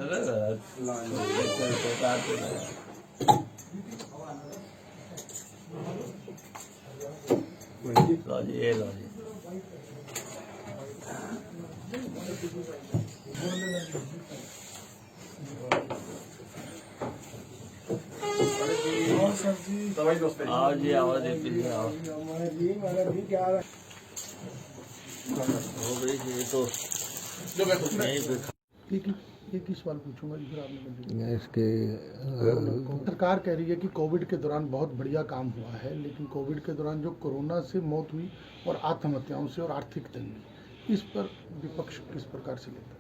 लो जी, ये लो जी। आओ जी, आओ जी, पीछे आओ। हो गई जी, ये तो नहीं एक ही सवाल पूछूंगा जी, फिर आपने इसके सरकार कह रही है कि कोविड के दौरान बहुत बढ़िया काम हुआ है, लेकिन कोविड के दौरान जो कोरोना से मौत हुई और आत्महत्याओं से और आर्थिक तंगी, इस पर विपक्ष किस प्रकार से लेता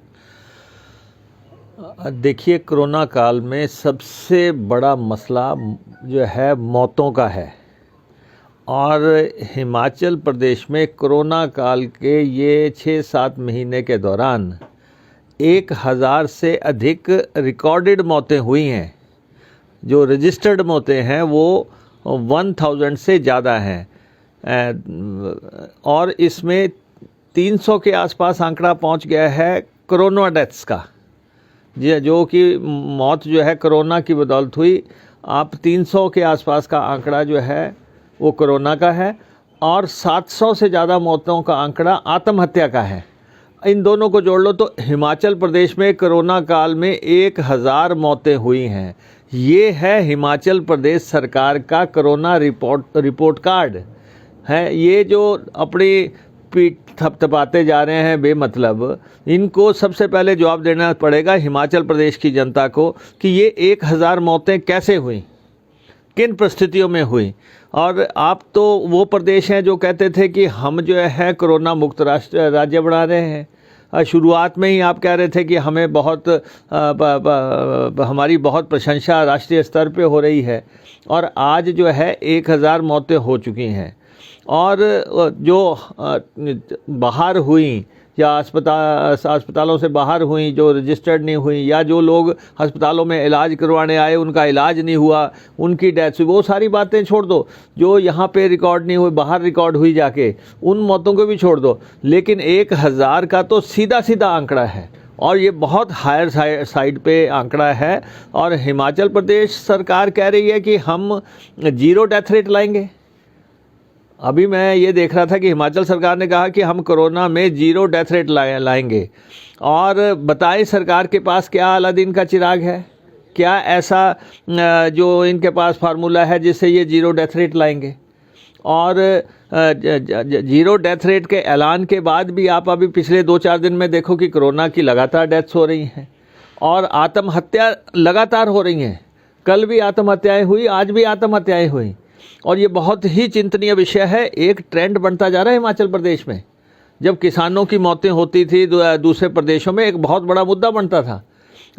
है? देखिए, कोरोना काल में सबसे बड़ा मसला जो है मौतों का है, और हिमाचल प्रदेश में कोरोना काल के ये 6-7 महीने के दौरान 1000 से अधिक रिकॉर्डेड मौतें हुई हैं। जो रजिस्टर्ड मौतें हैं वो 1000 से ज़्यादा हैं, और इसमें 300 के आसपास आंकड़ा पहुंच गया है कोरोना डेथ्स का, जो कि मौत जो है कोरोना की बदौलत हुई। आप 300 के आसपास का आंकड़ा जो है वो कोरोना का है, और 700 से ज़्यादा मौतों का आंकड़ा आत्महत्या का है। इन दोनों को जोड़ लो तो हिमाचल प्रदेश में कोरोना काल में 1000 मौतें हुई हैं। ये है हिमाचल प्रदेश सरकार का कोरोना रिपोर्ट कार्ड है। ये जो अपनी पीठ थपथपाते जा रहे हैं बेमतलब, इनको सबसे पहले जवाब देना पड़ेगा हिमाचल प्रदेश की जनता को कि ये 1000 मौतें कैसे हुई, किन परिस्थितियों में हुई। और आप तो वो प्रदेश हैं जो कहते थे कि हम जो है कोरोना मुक्त राज्य बना रहे हैं। शुरुआत में ही आप कह रहे थे कि हमें हमारी बहुत प्रशंसा राष्ट्रीय स्तर पे हो रही है, और आज जो है 1000 मौतें हो चुकी हैं। और जो बाहर हुई या अस्पतालों से बाहर हुई, जो रजिस्टर्ड नहीं हुई, या जो लोग अस्पतालों में इलाज करवाने आए उनका इलाज नहीं हुआ, उनकी डेथ हुई, वो सारी बातें छोड़ दो। जो यहाँ पे रिकॉर्ड नहीं हुई, बाहर रिकॉर्ड हुई जाके, उन मौतों को भी छोड़ दो। लेकिन 1000 का तो सीधा सीधा आंकड़ा है, और ये बहुत हायर साइड पे आंकड़ा है। और हिमाचल प्रदेश सरकार कह रही है कि हम 0 डेथ रेट लाएंगे। अभी मैं ये देख रहा था कि हिमाचल सरकार ने कहा कि हम कोरोना में 0 डेथ रेट लाएंगे। और बताएं सरकार के पास क्या अलादीन का चिराग है? क्या ऐसा जो इनके पास फार्मूला है जिससे ये 0 डेथ रेट लाएंगे? और 0 डेथ रेट के ऐलान के बाद भी आप अभी पिछले 2-4 दिन में देखो कि कोरोना की लगातार डेथ्स हो रही हैं, और आत्महत्या लगातार हो रही हैं। कल भी आत्महत्याएं हुई, आज भी आत्महत्याएं हुई, और ये बहुत ही चिंतनीय विषय है। एक ट्रेंड बनता जा रहा है हिमाचल प्रदेश में। जब किसानों की मौतें होती थी दूसरे प्रदेशों में, एक बहुत बड़ा मुद्दा बनता था।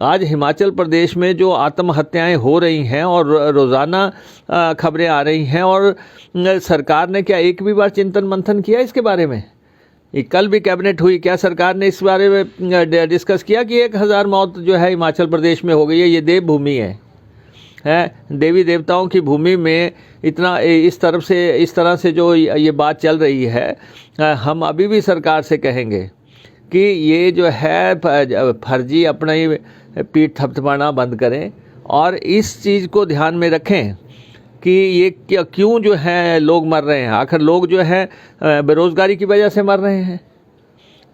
आज हिमाचल प्रदेश में जो आत्महत्याएं हो रही हैं और रोज़ाना खबरें आ रही हैं, और सरकार ने क्या एक भी बार चिंतन मंथन किया इसके बारे में? कल भी कैबिनेट हुई, क्या सरकार ने इस बारे में डिस्कस किया कि 1000 मौत जो है हिमाचल प्रदेश में हो गई है? ये देवभूमि है, देवी देवताओं की भूमि में इतना इस तरह से जो ये बात चल रही है, हम अभी भी सरकार से कहेंगे कि ये जो है फर्जी अपना ही पीठ थपथपाना बंद करें, और इस चीज़ को ध्यान में रखें कि ये क्यों जो है लोग मर रहे हैं। आखिर लोग जो है बेरोज़गारी की वजह से मर रहे हैं।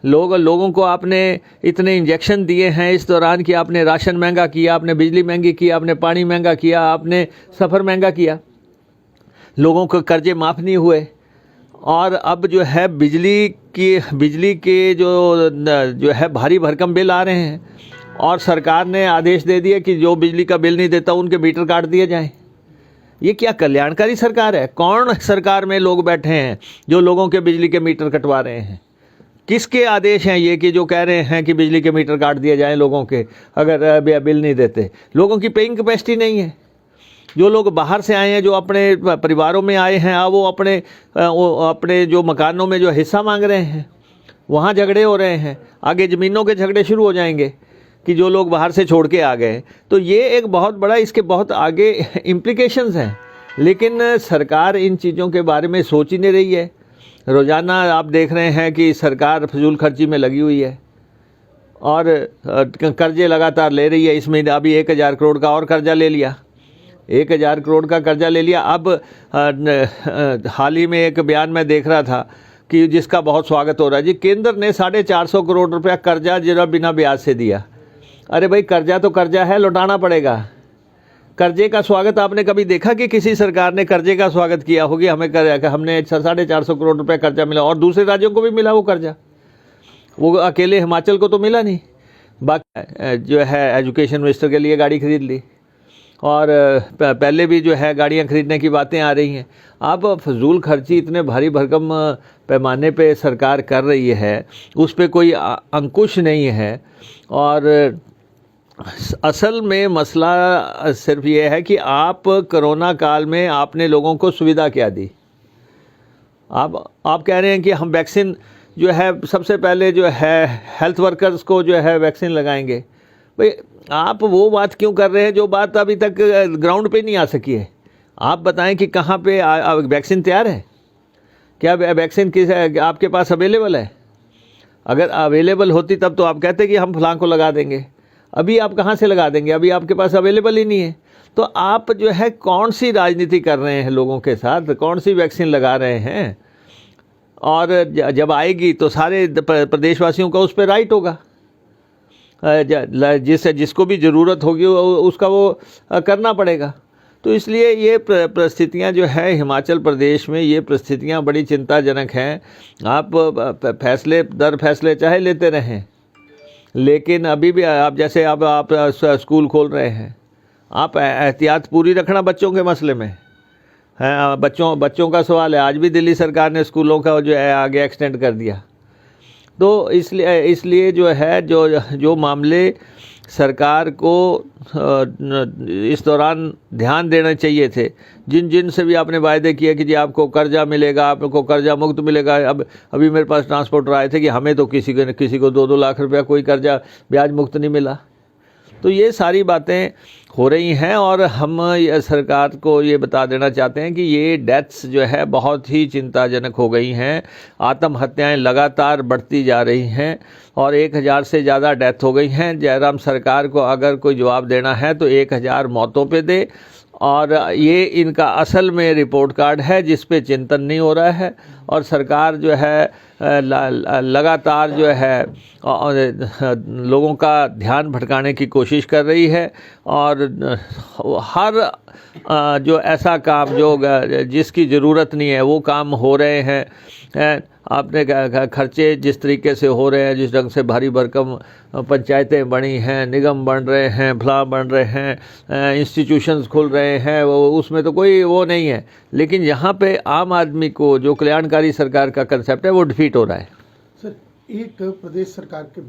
लोगों को आपने इतने इंजेक्शन दिए हैं इस दौरान कि आपने राशन महंगा किया, आपने बिजली महंगी की, आपने पानी महंगा किया, आपने सफ़र महंगा किया, लोगों को कर्जे माफ़ नहीं हुए, और अब जो है बिजली के जो है भारी भरकम बिल आ रहे हैं, और सरकार ने आदेश दे दिया कि जो बिजली का बिल नहीं देता उनके मीटर काट दिए जाएं। ये क्या कल्याणकारी सरकार है? कौन सरकार में लोग बैठे हैं जो लोगों के बिजली के मीटर कटवा रहे हैं? किसके आदेश हैं ये कि जो कह रहे हैं कि बिजली के मीटर काट दिए जाएं लोगों के अगर बिल नहीं देते? लोगों की पेइंग कैपेसिटी नहीं है। जो लोग बाहर से आए हैं, जो अपने परिवारों में आए हैं, वो अपने जो मकानों में जो हिस्सा मांग रहे हैं, वहाँ झगड़े हो रहे हैं। आगे ज़मीनों के झगड़े शुरू हो जाएंगे कि जो लोग बाहर से छोड़ के आ गए। तो ये एक बहुत बड़ा, इसके बहुत आगे इम्प्लिकेशंस हैं, लेकिन सरकार इन चीज़ों के बारे में सोच ही नहीं रही है। रोज़ाना आप देख रहे हैं कि सरकार फजूल खर्ची में लगी हुई है। और कर्जे लगातार ले रही है। इस महीने अभी 1000 करोड़ का और कर्जा ले लिया, 1000 करोड़ का कर्जा ले लिया। अब हाल ही में एक बयान में देख रहा था कि जिसका बहुत स्वागत हो रहा है जी, केंद्र ने 450 करोड़ रुपया कर्जा जरा बिना ब्याज से दिया। अरे भाई, कर्जा तो कर्जा है, लौटाना पड़ेगा। कर्जे का स्वागत आपने कभी देखा कि किसी सरकार ने कर्जे का स्वागत किया होगी? हमने 450 करोड़ रुपया कर्जा मिला, और दूसरे राज्यों को भी मिला वो कर्जा, वो अकेले हिमाचल को तो मिला नहीं। बाकी जो है एजुकेशन मिनिस्टर के लिए गाड़ी खरीद ली, और पहले भी जो है गाड़ियां खरीदने की बातें आ रही हैं। अब फजूल खर्ची इतने भारी भरकम पैमाने पे सरकार कर रही है, उस पर कोई अंकुश नहीं है। और असल में मसला सिर्फ ये है कि आप कोरोना काल में आपने लोगों को सुविधा क्या दी? आप कह रहे हैं कि हम वैक्सीन जो है सबसे पहले जो है हेल्थ वर्कर्स को जो है वैक्सीन लगाएंगे। भाई, आप वो बात क्यों कर रहे हैं जो बात अभी तक ग्राउंड पे नहीं आ सकी है? आप बताएं कि कहाँ पे वैक्सीन तैयार है? क्या वैक्सीन आपके पास अवेलेबल है? अगर अवेलेबल होती तब तो आप कहते कि हम फलां को लगा देंगे। अभी आप कहाँ से लगा देंगे? अभी आपके पास अवेलेबल ही नहीं है। तो आप जो है कौन सी राजनीति कर रहे हैं लोगों के साथ? कौन सी वैक्सीन लगा रहे हैं? और जब आएगी तो सारे प्रदेशवासियों का उस पर राइट होगा। जिसको भी ज़रूरत होगी उसका वो करना पड़ेगा। तो इसलिए ये परिस्थितियाँ जो है हिमाचल प्रदेश में, ये परिस्थितियाँ बड़ी चिंताजनक हैं। आप फैसले दर फैसले चाहे लेते रहें, लेकिन अभी भी आप जैसे आप स्कूल खोल रहे हैं, आप एहतियात पूरी रखना बच्चों के मसले में है। बच्चों का सवाल है। आज भी दिल्ली सरकार ने स्कूलों का जो है आगे एक्सटेंड कर दिया। तो इसलिए जो है जो मामले सरकार को इस दौरान ध्यान देना चाहिए थे, जिन से भी आपने वायदे किए कि जी आपको कर्जा मिलेगा, आपको कर्जा मुक्त मिलेगा। अभी मेरे पास ट्रांसपोर्टर आए थे कि हमें तो किसी को 2-2 लाख रुपया कोई कर्जा ब्याज मुक्त नहीं मिला। तो ये सारी बातें हो रही हैं, और हम सरकार को ये बता देना चाहते हैं कि ये डेथ्स जो है बहुत ही चिंताजनक हो गई हैं। आत्महत्याएं लगातार बढ़ती जा रही हैं, और 1000 से ज़्यादा डेथ हो गई हैं। जयराम सरकार को अगर कोई जवाब देना है तो 1000 मौतों पे दे, और ये इनका असल में रिपोर्ट कार्ड है जिस पे चिंतन नहीं हो रहा है। और सरकार जो है लगातार जो है लोगों का ध्यान भटकाने की कोशिश कर रही है, और हर जो ऐसा काम जो जिसकी ज़रूरत नहीं है वो काम हो रहे हैं। आपने खर्चे जिस तरीके से हो रहे हैं, जिस ढंग से भारी भरकम पंचायतें बनी हैं, निगम बन रहे हैं, फलां बन रहे हैं, इंस्टीट्यूशंस खुल रहे हैं, वो उसमें तो कोई वो नहीं है। लेकिन यहाँ पे आम आदमी को जो कल्याणकारी सरकार का कंसेप्ट है वो डिफीट हो रहा है। सर, एक प्रदेश सरकार के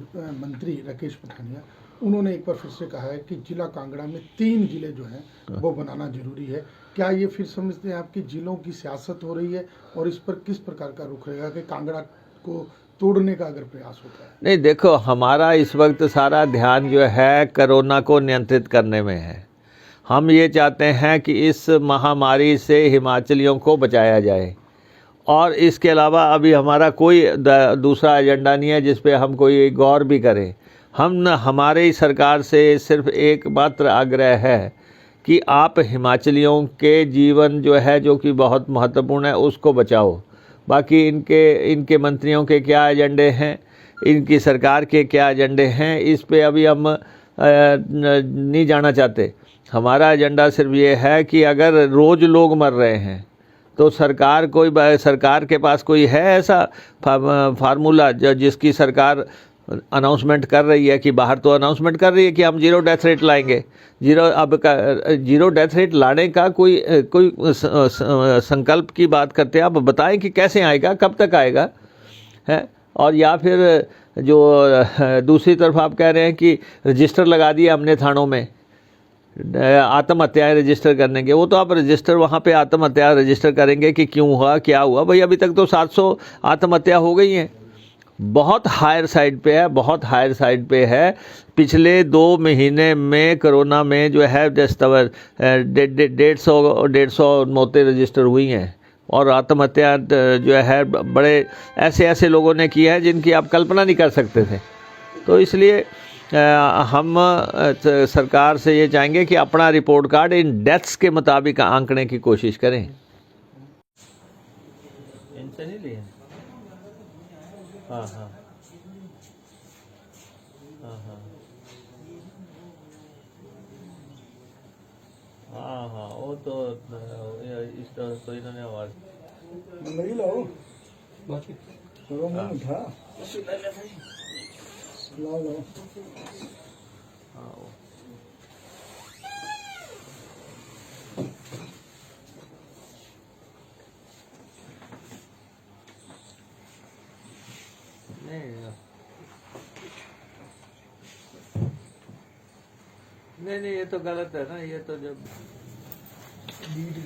मंत्री राकेश पठानिया, उन्होंने एक बार फिर से कहा है कि जिला कांगड़ा में 3 जिले जो हैं वो बनाना जरूरी है। क्या ये फिर समझते हैं आपकी जिलों की सियासत हो रही है, और इस पर किस प्रकार का रुख रहेगा कि कांगड़ा को तोड़ने का अगर प्रयास होता है? नहीं, देखो, हमारा इस वक्त सारा ध्यान जो है कोरोना को नियंत्रित करने में है। हम ये चाहते हैं कि इस महामारी से हिमाचलियों को बचाया जाए, और इसके अलावा अभी हमारा कोई दूसरा एजेंडा नहीं है जिस पे हम कोई गौर भी करें। हमारे सरकार से सिर्फ एकमात्र आग्रह है कि आप हिमाचलियों के जीवन जो है, जो कि बहुत महत्वपूर्ण है, उसको बचाओ। बाकी इनके मंत्रियों के क्या एजेंडे हैं, इनकी सरकार के क्या एजेंडे हैं, इस पे अभी हम नहीं जाना चाहते। हमारा एजेंडा सिर्फ ये है कि अगर रोज़ लोग मर रहे हैं तो सरकार के पास कोई है ऐसा फार्मूला जिसकी सरकार अनाउंसमेंट कर रही है कि बाहर तो अनाउंसमेंट कर रही है कि हम 0 डेथ रेट लाएंगे। 0 डेथ रेट लाने का कोई संकल्प की बात करते हैं। आप बताएं कि कैसे आएगा, कब तक आएगा है। और या फिर जो दूसरी तरफ आप कह रहे हैं कि रजिस्टर लगा दिए हमने थानों में आत्महत्याएं रजिस्टर करने के, वो तो आप रजिस्टर वहाँ पे आत्महत्या रजिस्टर करेंगे कि क्यों हुआ, क्या हुआ। भाई अभी तक तो 700 आत्महत्या हो गई हैं। बहुत हायर साइड पे है, बहुत हायर साइड पे है। पिछले 2 महीने में कोरोना में जो है 150 मौतें रजिस्टर हुई हैं, और आत्महत्या जो है बड़े ऐसे लोगों ने की है जिनकी आप कल्पना नहीं कर सकते थे। तो इसलिए हम सरकार से ये चाहेंगे कि अपना रिपोर्ट कार्ड इन डेथ्स के मुताबिक आंकने की कोशिश करें। इनसे नहीं लिए? हाँ हाँ हाँ हाँ हाँ हाँ, वो तो इस तरह तो इन्होंने आवाज नहीं लाओ बाकी करो मुंह उठा लाओ लाओ। हाँ वो नहीं नहीं, ये तो गलत है ना, ये तो जब लीड